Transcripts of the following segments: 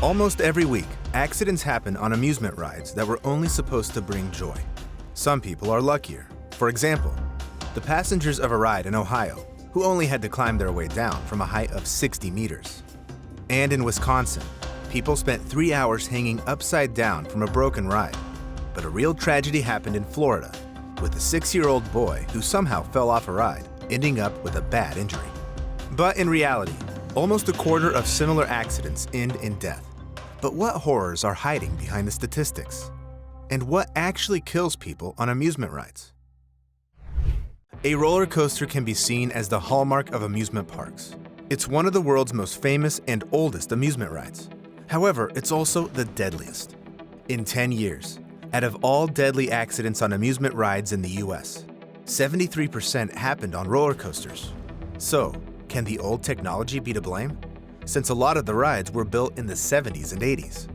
Almost every week, accidents happen on amusement rides that were only supposed to bring joy. Some people are luckier. For example, the passengers of a ride in Ohio who only had to climb their way down from a height of 60 meters. And in Wisconsin, people spent 3 hours hanging upside down from a broken ride. But a real tragedy happened in Florida with a 6-year-old boy who somehow fell off a ride, ending up with a bad injury. But in reality, almost a quarter of similar accidents end in death. But what horrors are hiding behind the statistics? And what actually kills people on amusement rides? A roller coaster can be seen as the hallmark of amusement parks. It's one of the world's most famous and oldest amusement rides. However, it's also the deadliest. In 10 years, out of all deadly accidents on amusement rides in the US, 73% happened on roller coasters. So, can the old technology be to blame? Since a lot of the rides were built in the 70s and 80s.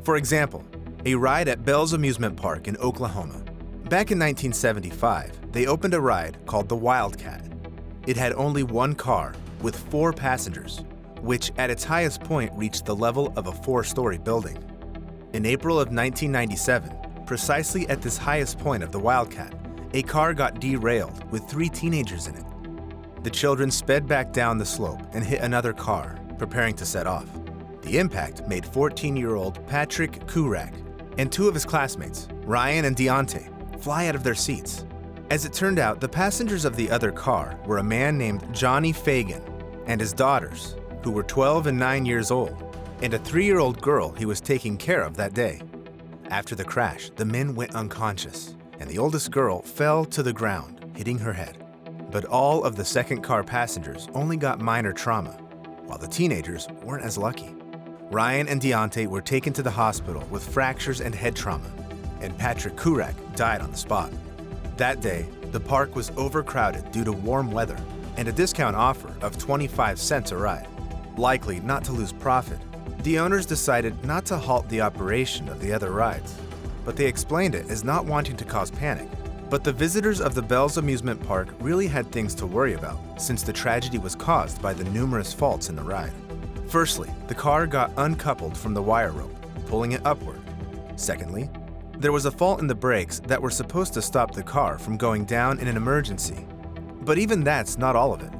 For example, a ride at Bell's Amusement Park in Oklahoma. Back in 1975, they opened a ride called the Wildcat. It had only one car with 4 passengers, which at its highest point reached the level of a 4-story building. In April of 1997, precisely at this highest point of the Wildcat, a car got derailed with 3 teenagers in it. The children sped back down the slope and hit another car, preparing to set off. The impact made 14-year-old Patrick Kurak and 2 of his classmates, Ryan and Deontay, fly out of their seats. As it turned out, the passengers of the other car were a man named Johnny Fagan and his daughters, who were 12 and 9 years old, and a 3-year-old girl he was taking care of that day. After the crash, the men went unconscious, and the oldest girl fell to the ground, hitting her head. But all of the second car passengers only got minor trauma, while the teenagers weren't as lucky. Ryan and Deontay were taken to the hospital with fractures and head trauma, and Patrick Kurak died on the spot. That day, the park was overcrowded due to warm weather and a discount offer of 25 cents a ride. Likely not to lose profit, the owners decided not to halt the operation of the other rides, but they explained it as not wanting to cause panic. But the visitors of the Bell's Amusement Park really had things to worry about, since the tragedy was caused by the numerous faults in the ride. Firstly, the car got uncoupled from the wire rope, pulling it upward. Secondly, there was a fault in the brakes that were supposed to stop the car from going down in an emergency. But even that's not all of it.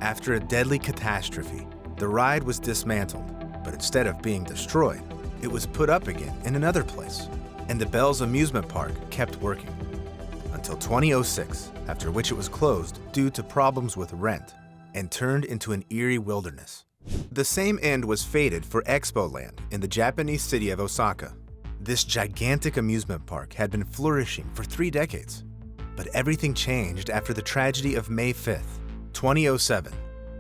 After a deadly catastrophe, the ride was dismantled, but instead of being destroyed, it was put up again in another place, and the Bell's Amusement Park kept working. Until 2006, after which it was closed due to problems with rent and turned into an eerie wilderness. The same end was fated for Expoland in the Japanese city of Osaka. This gigantic amusement park had been flourishing for 3 decades, but everything changed after the tragedy of May 5th, 2007.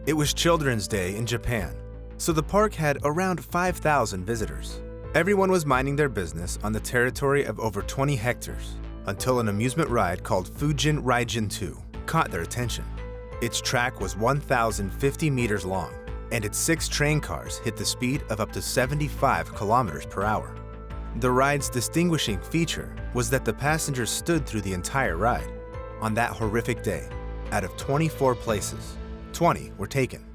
It was Children's Day in Japan, so the park had around 5,000 visitors. Everyone was minding their business on the territory of over 20 hectares, until an amusement ride called Fujin Raijin 2 caught their attention. Its track was 1,050 meters long, and its 6 train cars hit the speed of up to 75 kilometers per hour. The ride's distinguishing feature was that the passengers stood through the entire ride. On that horrific day, out of 24 places, 20 were taken.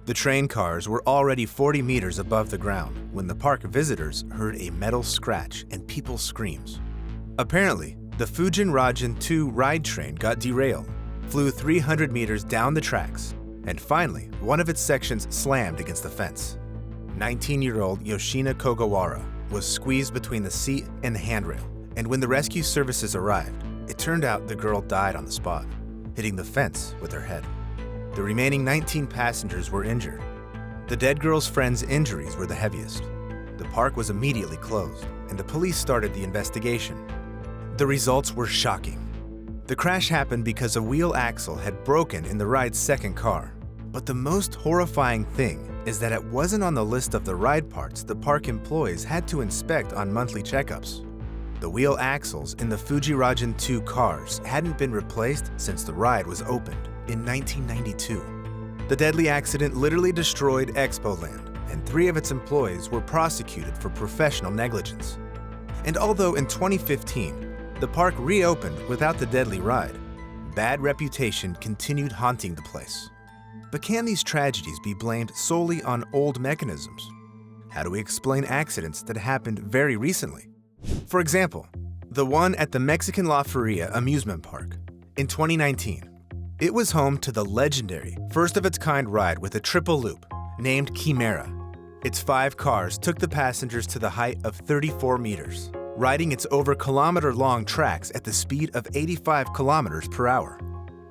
The train cars were already 40 meters above the ground when the park visitors heard a metal scratch and people's screams. Apparently, the Fujin Raijin 2 ride train got derailed, flew 300 meters down the tracks, and finally, one of its sections slammed against the fence. 19-year-old Yoshina Kogawara was squeezed between the seat and the handrail, and when the rescue services arrived, it turned out the girl died on the spot, hitting the fence with her head. The remaining 19 passengers were injured. The dead girl's friend's injuries were the heaviest. The park was immediately closed, and the police started the investigation. The results were shocking. The crash happened because a wheel axle had broken in the ride's second car. But the most horrifying thing is that it wasn't on the list of the ride parts the park employees had to inspect on monthly checkups. The wheel axles in the Fuji Raijin 2 cars hadn't been replaced since the ride was opened in 1992. The deadly accident literally destroyed Expoland, and 3 of its employees were prosecuted for professional negligence. And although in 2015, the park reopened without the deadly ride, bad reputation continued haunting the place. But can these tragedies be blamed solely on old mechanisms? how do we explain accidents that happened very recently? For example, the one at the Mexican La Feria amusement park in 2019. It was home to the legendary first-of-its-kind ride with a triple loop named Chimera. Its 5 cars took the passengers to the height of 34 meters, riding its over-kilometer-long tracks at the speed of 85 kilometers per hour.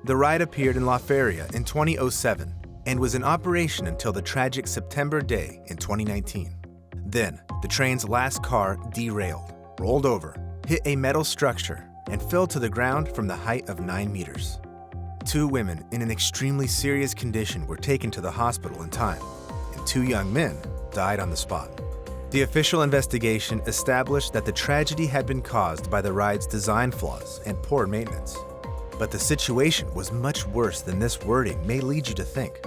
The ride appeared in La Feria in 2007 and was in operation until the tragic September day in 2019. Then, the train's last car derailed, rolled over, hit a metal structure, and fell to the ground from the height of 9 meters. 2 women in an extremely serious condition were taken to the hospital in time, and 2 young men died on the spot. The official investigation established that the tragedy had been caused by the ride's design flaws and poor maintenance. But the situation was much worse than this wording may lead you to think.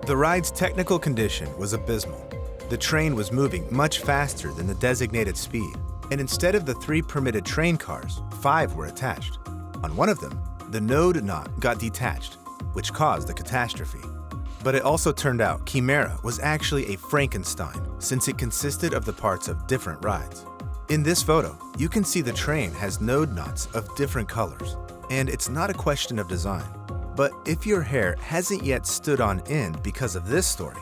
The ride's technical condition was abysmal. The train was moving much faster than the designated speed, and instead of the 3 permitted train cars, 5 were attached. On one of them, the node knot got detached, which caused the catastrophe. But it also turned out Chimera was actually a Frankenstein, since it consisted of the parts of different rides. In this photo, you can see the train has node knots of different colors, and it's not a question of design. But if your hair hasn't yet stood on end because of this story,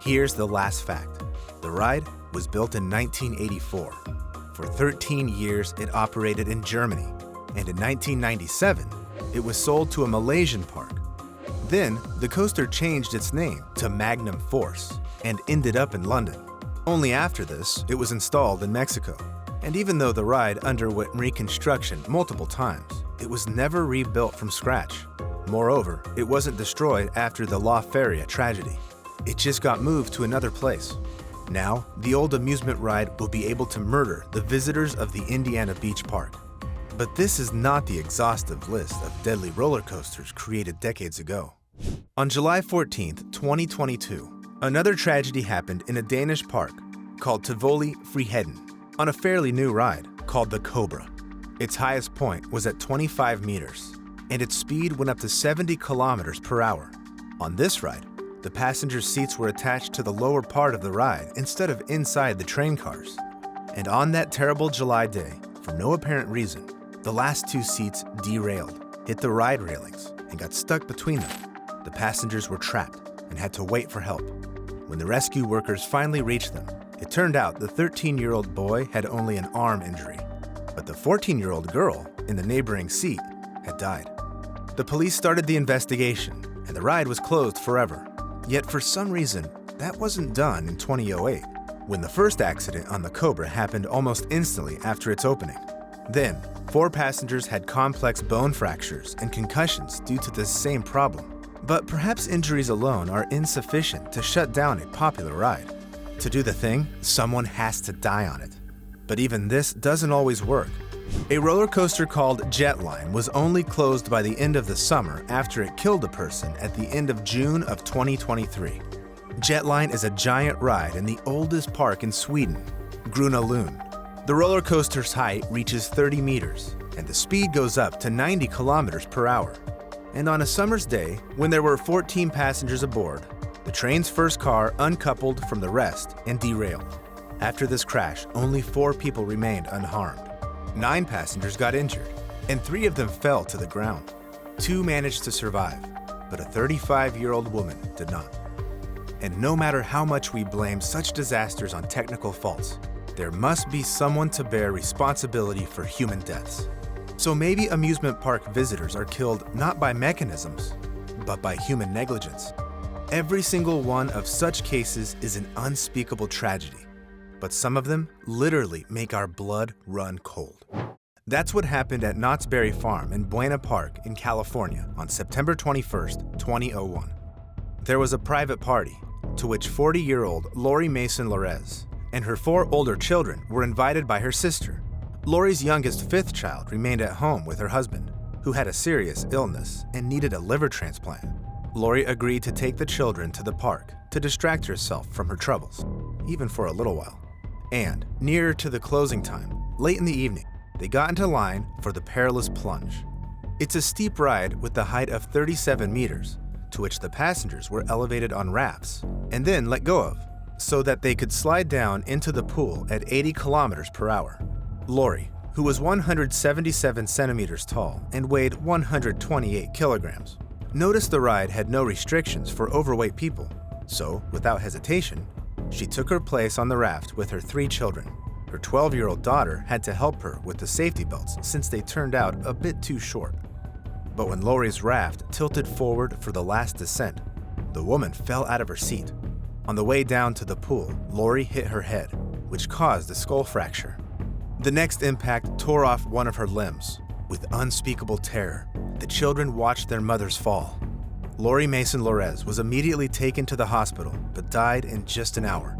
here's the last fact. The ride was built in 1984. For 13 years, it operated in Germany, and in 1997, it was sold to a Malaysian park. Then, the coaster changed its name to Magnum Force and ended up in London. Only after this, it was installed in Mexico. And even though the ride underwent reconstruction multiple times, it was never rebuilt from scratch. Moreover, it wasn't destroyed after the La Feria tragedy. It just got moved to another place. Now, the old amusement ride will be able to murder the visitors of the Indiana Beach Park. But this is not the exhaustive list of deadly roller coasters created decades ago. On July 14, 2022, another tragedy happened in a Danish park called Tivoli Friheden on a fairly new ride called the Cobra. Its highest point was at 25 meters, and its speed went up to 70 kilometers per hour. On this ride, the passenger seats were attached to the lower part of the ride instead of inside the train cars. And on that terrible July day, for no apparent reason, the last 2 seats derailed, hit the ride railings, and got stuck between them. The passengers were trapped and had to wait for help. When the rescue workers finally reached them, it turned out the 13-year-old boy had only an arm injury, but the 14-year-old girl in the neighboring seat had died. The police started the investigation, and the ride was closed forever. Yet for some reason, that wasn't done in 2008, when the first accident on the Cobra happened almost instantly after its opening. Then, 4 passengers had complex bone fractures and concussions due to this same problem. But perhaps injuries alone are insufficient to shut down a popular ride. To do the thing, someone has to die on it. But even this doesn't always work. A roller coaster called Jetline was only closed by the end of the summer after it killed a person at the end of June of 2023. Jetline is a giant ride in the oldest park in Sweden, Gröna Lund. The roller coaster's height reaches 30 meters, and the speed goes up to 90 kilometers per hour. And on a summer's day, when there were 14 passengers aboard, the train's first car uncoupled from the rest and derailed. After this crash, only 4 people remained unharmed. 9 passengers got injured, and 3 of them fell to the ground. 2 managed to survive, but a 35-year-old woman did not. And no matter how much we blame such disasters on technical faults, there must be someone to bear responsibility for human deaths. So maybe amusement park visitors are killed not by mechanisms, but by human negligence. Every single one of such cases is an unspeakable tragedy, but some of them literally make our blood run cold. That's what happened at Knott's Berry Farm in Buena Park in California on September 21st, 2001. There was a private party to which 40-year-old Lori Mason Lorez and her 4 older children were invited by her sister. Lori's youngest 5th child remained at home with her husband, who had a serious illness and needed a liver transplant. Lori agreed to take the children to the park to distract herself from her troubles, even for a little while. And, nearer to the closing time, late in the evening, they got into line for the perilous plunge. It's a steep ride with the height of 37 meters, to which the passengers were elevated on rafts and then let go of. so that they could slide down into the pool at 80 kilometers per hour. Lori, who was 177 centimeters tall and weighed 128 kilograms, noticed the ride had no restrictions for overweight people, so without hesitation, she took her place on the raft with her 3 children. Her 12-year-old daughter had to help her with the safety belts since they turned out a bit too short. But when Lori's raft tilted forward for the last descent, the woman fell out of her seat. On the way down to the pool, Lori hit her head, which caused a skull fracture. The next impact tore off one of her limbs. With unspeakable terror, the children watched their mothers fall. Lori Mason Lorez was immediately taken to the hospital, but died in just an hour.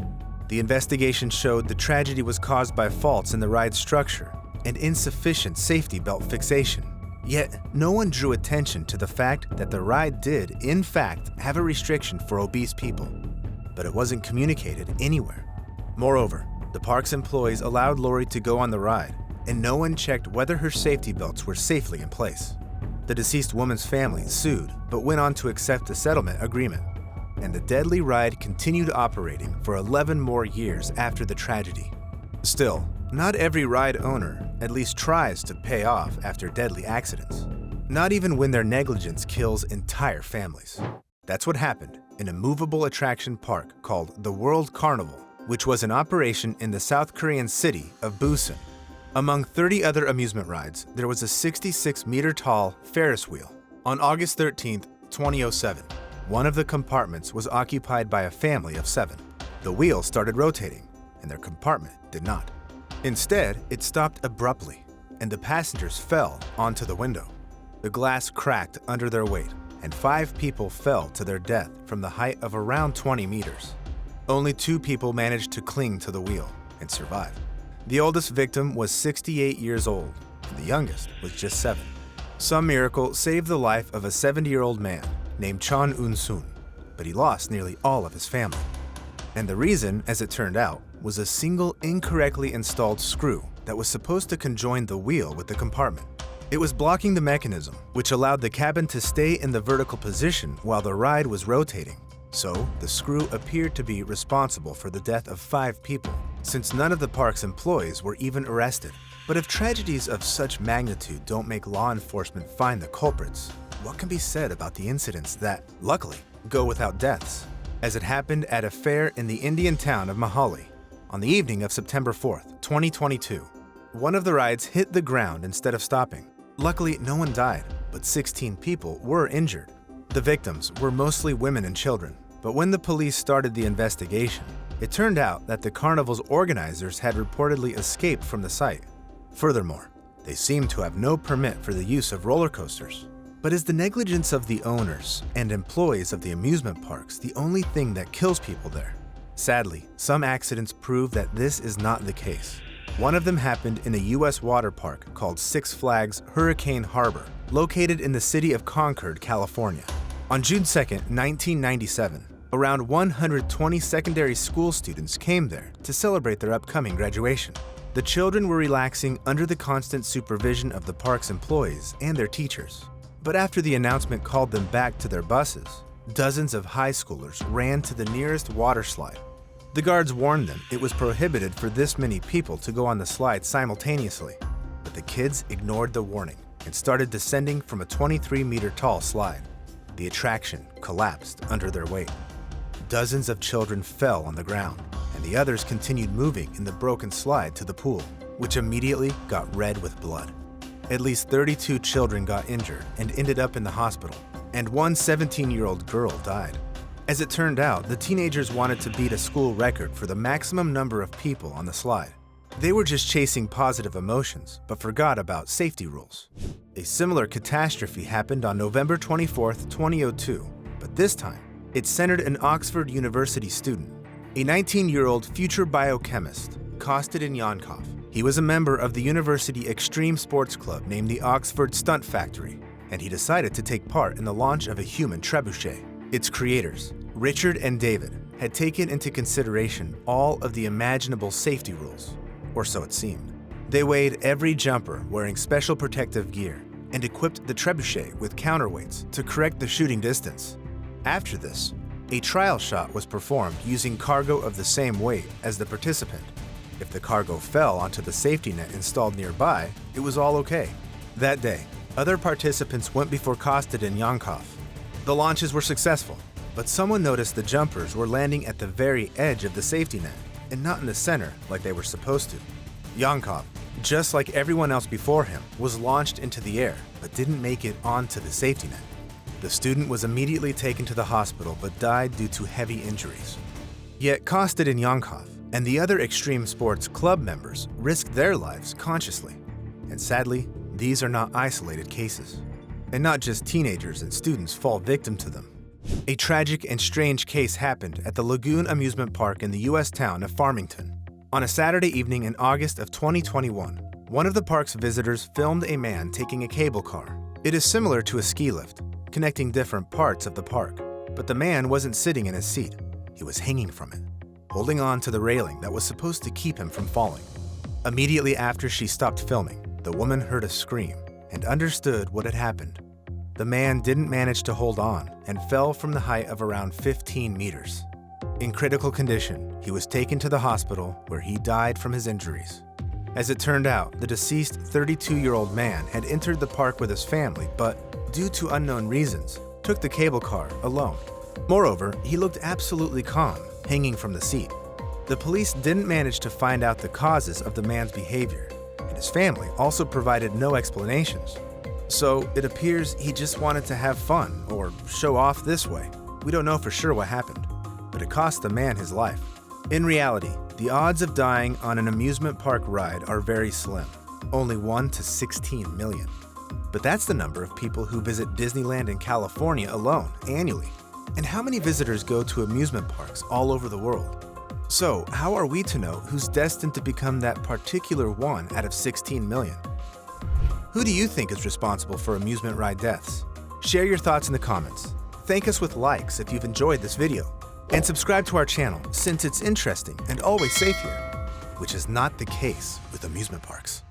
The investigation showed the tragedy was caused by faults in the ride's structure and insufficient safety belt fixation. Yet, no one drew attention to the fact that the ride did, in fact, have a restriction for obese people, but it wasn't communicated anywhere. Moreover, the park's employees allowed Lori to go on the ride, and no one checked whether her safety belts were safely in place. The deceased woman's family sued, but went on to accept a settlement agreement, and the deadly ride continued operating for 11 more years after the tragedy. Still, not every ride owner at least tries to pay off after deadly accidents, not even when their negligence kills entire families. That's what happened in a movable attraction park called the World Carnival, which was in operation in the South Korean city of Busan. Among 30 other amusement rides, there was a 66-meter-tall Ferris wheel. On August 13, 2007, one of the compartments was occupied by a family of 7. The wheel started rotating, and their compartment did not. Instead, it stopped abruptly, and the passengers fell onto the window. The glass cracked under their weight, and 5 people fell to their death from the height of around 20 meters. Only 2 people managed to cling to the wheel and survive. The oldest victim was 68 years old, and the youngest was just 7. Some miracle saved the life of a 70-year-old man named Chon Un-soon, but he lost nearly all of his family. And the reason, as it turned out, was a single incorrectly installed screw that was supposed to conjoin the wheel with the compartment. It was blocking the mechanism, which allowed the cabin to stay in the vertical position while the ride was rotating. So, the screw appeared to be responsible for the death of 5 people, since none of the park's employees were even arrested. But if tragedies of such magnitude don't make law enforcement find the culprits, what can be said about the incidents that, luckily, go without deaths? As it happened at a fair in the Indian town of Mohali, on the evening of September 4th, 2022, one of the rides hit the ground instead of stopping. Luckily, no one died, but 16 people were injured. The victims were mostly women and children, but when the police started the investigation, it turned out that the carnival's organizers had reportedly escaped from the site. Furthermore, they seemed to have no permit for the use of roller coasters. But is the negligence of the owners and employees of the amusement parks the only thing that kills people there? Sadly, some accidents prove that this is not the case. One of them happened in a U.S. water park called Six Flags Hurricane Harbor, located in the city of Concord, California. On June 2, 1997, around 120 secondary school students came there to celebrate their upcoming graduation. The children were relaxing under the constant supervision of the park's employees and their teachers. But after the announcement called them back to their buses, dozens of high schoolers ran to the nearest water slide. The guards warned them it was prohibited for this many people to go on the slide simultaneously, but the kids ignored the warning and started descending from a 23-meter-tall slide. The attraction collapsed under their weight. Dozens of children fell on the ground, and the others continued moving in the broken slide to the pool, which immediately got red with blood. At least 32 children got injured and ended up in the hospital, and one 17-year-old girl died. As it turned out, the teenagers wanted to beat a school record for the maximum number of people on the slide. They were just chasing positive emotions, but forgot about safety rules. A similar catastrophe happened on November 24, 2002, but this time, it centered an Oxford University student. A 19-year-old future biochemist, Kostin Yankov. He was a member of the university extreme sports club named the Oxford Stunt Factory, and he decided to take part in the launch of a human trebuchet. Its creators, Richard and David, had taken into consideration all of the imaginable safety rules, or so it seemed. They weighed every jumper wearing special protective gear and equipped the trebuchet with counterweights to correct the shooting distance. After this, A trial shot was performed using cargo of the same weight as the participant. If the cargo fell onto the safety net installed nearby, it was all okay. That day, other participants went before Kosted and Yankov. The launches were successful, but someone noticed the jumpers were landing at the very edge of the safety net and not in the center like they were supposed to. Yankov, just like everyone else before him, was launched into the air but didn't make it onto the safety net. The student was immediately taken to the hospital but died due to heavy injuries. Yet Kosted and Yankov and the other extreme sports club members risked their lives consciously. And sadly, these are not isolated cases. And not just teenagers and students fall victim to them. A tragic and strange case happened at the Lagoon Amusement Park in the U.S. town of Farmington. On a Saturday evening in August of 2021, one of the park's visitors filmed a man taking a cable car. It is similar to a ski lift, connecting different parts of the park, but the man wasn't sitting in his seat. He was hanging from it, holding on to the railing that was supposed to keep him from falling. Immediately after she stopped filming, the woman heard a scream and understood what had happened. The man didn't manage to hold on and fell from the height of around 15 meters. In critical condition, he was taken to the hospital where he died from his injuries. As it turned out, the deceased 32-year-old man had entered the park with his family, but due to unknown reasons, took the cable car alone. Moreover, he looked absolutely calm, hanging from the seat. The police didn't manage to find out the causes of the man's behavior, and his family also provided no explanations. So it appears he just wanted to have fun or show off this way. We don't know for sure what happened, but it cost the man his life. In reality, the odds of dying on an amusement park ride are very slim, only 1 to 16 million. But that's the number of people who visit Disneyland in California alone annually. And how many visitors go to amusement parks all over the world? So how are we to know who's destined to become that particular one out of 16 million? Who do you think is responsible for amusement ride deaths? Share your thoughts in the comments. Thank us with likes if you've enjoyed this video. And subscribe to our channel since it's interesting and always safe here, which is not the case with amusement parks.